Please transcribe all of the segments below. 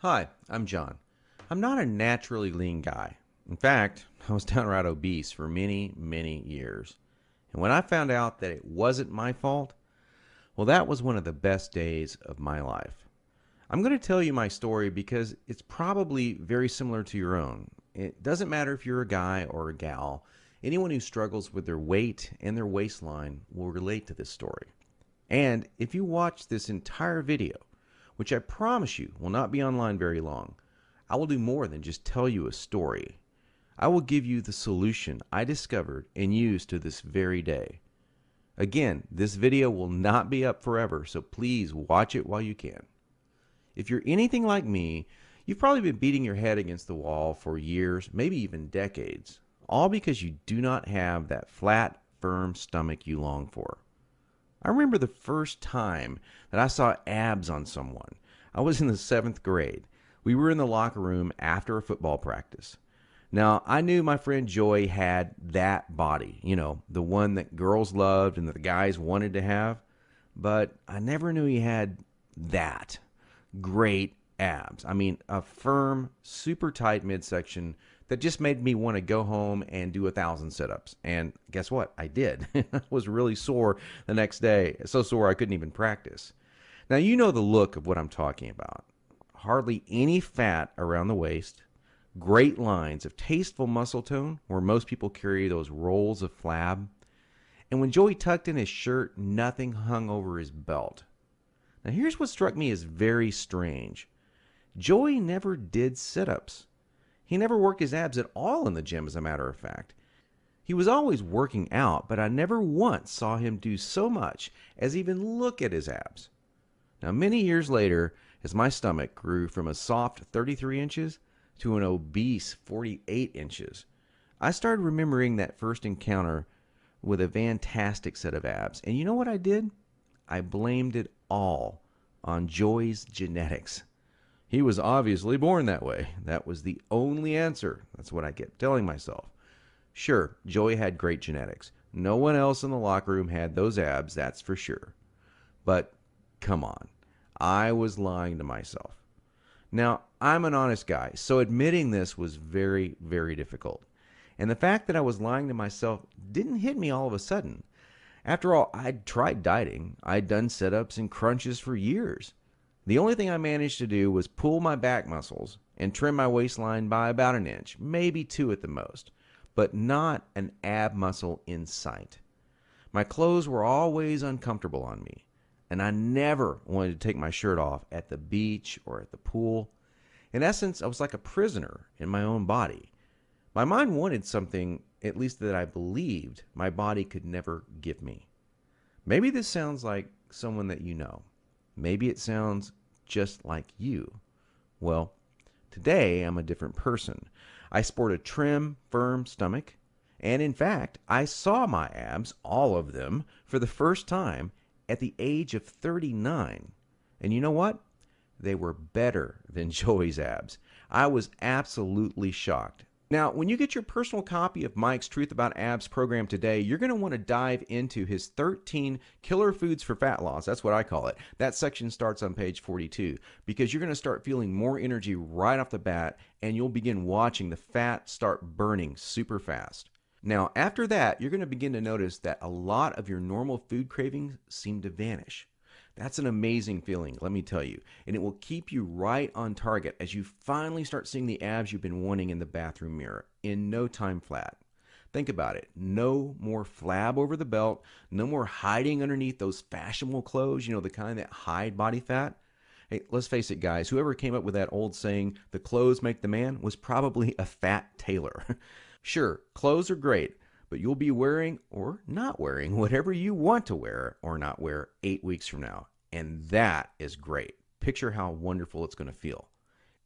Hi, I'm John. I'm not a naturally lean guy. In fact, I was downright obese for many years. And when I found out that it wasn't my fault, well, that was one of the best days of my life. I'm going to tell you my story because it's probably very similar to your own. It doesn't matter if you're a guy or a gal, anyone who struggles with their weight and their waistline will relate to this story. And if you watch this entire video, which I promise you will not be online very long, I will do more than just tell you a story. I will give you the solution I discovered and use to this very day. Again, this video will not be up forever, so please watch it while you can. If you're anything like me, you've probably been beating your head against the wall for years, maybe even decades, all because you do not have that flat, firm stomach you long for. I remember the first time that I saw abs on someone. I was in the 7th grade. We were in the locker room after a football practice. Now, I knew my friend Joy had that body, the one that girls loved and that the guys wanted to have, but I never knew he had that great abs. I mean, a firm, super tight midsection that just made me want to go home and do 1,000 sit-ups. And guess what? I did. I was really sore the next day. So sore I couldn't even practice. Now, you know the look of what I'm talking about. Hardly any fat around the waist. Great lines of tasteful muscle tone where most people carry those rolls of flab. And when Joey tucked in his shirt, nothing hung over his belt. Now, here's what struck me as very strange. Joey never did sit-ups. He never worked his abs at all in the gym, as a matter of fact. He was always working out, but I never once saw him do so much as even look at his abs. Now, many years later, as my stomach grew from a soft 33 inches to an obese 48 inches, I started remembering that first encounter with a fantastic set of abs. And you know what I did? I blamed it all on Joey's genetics. He was obviously born that way. That was the only answer. That's what I kept telling myself. Sure, Joey had great genetics. No one else in the locker room had those abs, that's for sure. But come on, I was lying to myself. Now, I'm an honest guy, so admitting this was very difficult. And the fact that I was lying to myself didn't hit me all of a sudden. After all, I'd tried dieting. I'd done sit-ups and crunches for years. The only thing I managed to do was pull my back muscles and trim my waistline by about an inch, maybe 2 at the most, but not an ab muscle in sight. My clothes were always uncomfortable on me, and I never wanted to take my shirt off at the beach or at the pool. In essence, I was like a prisoner in my own body. My mind wanted something, at least that I believed, my body could never give me. Maybe this sounds like someone that you know. Maybe it sounds just like you. Well, today I'm a different person. I sport a trim, firm stomach, and in fact, I saw my abs, all of them, for the first time at the age of 39. And you know what? They were better than Joey's abs. I was absolutely shocked. Now, when you get your personal copy of Mike's Truth About Abs program today, you're going to want to dive into his 13 killer foods for fat loss. That's what I call it. That section starts on page 42 because you're going to start feeling more energy right off the bat, and you'll begin watching the fat start burning super fast. Now, after that, you're going to begin to notice that a lot of your normal food cravings seem to vanish. That's an amazing feeling, let me tell you, and it will keep you right on target as you finally start seeing the abs you've been wanting in the bathroom mirror in no time flat. Think about it. No more flab over the belt, no more hiding underneath those fashionable clothes, the kind that hide body fat. Hey, let's face it, guys, whoever came up with that old saying, the clothes make the man, was probably a fat tailor. Sure, clothes are great, but you'll be wearing or not wearing whatever you want to wear or not wear 8 weeks from now. And that is great. Picture how wonderful it's going to feel.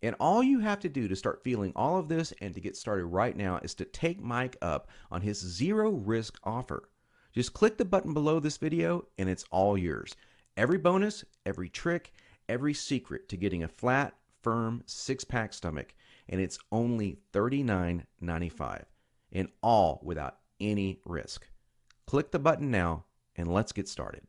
And all you have to do to start feeling all of this and to get started right now is to take Mike up on his zero risk offer. Just click the button below this video and it's all yours. Every bonus, every trick, every secret to getting a flat, firm, six-pack stomach. And it's only $39.95. And all without any risk. Click the button now and let's get started.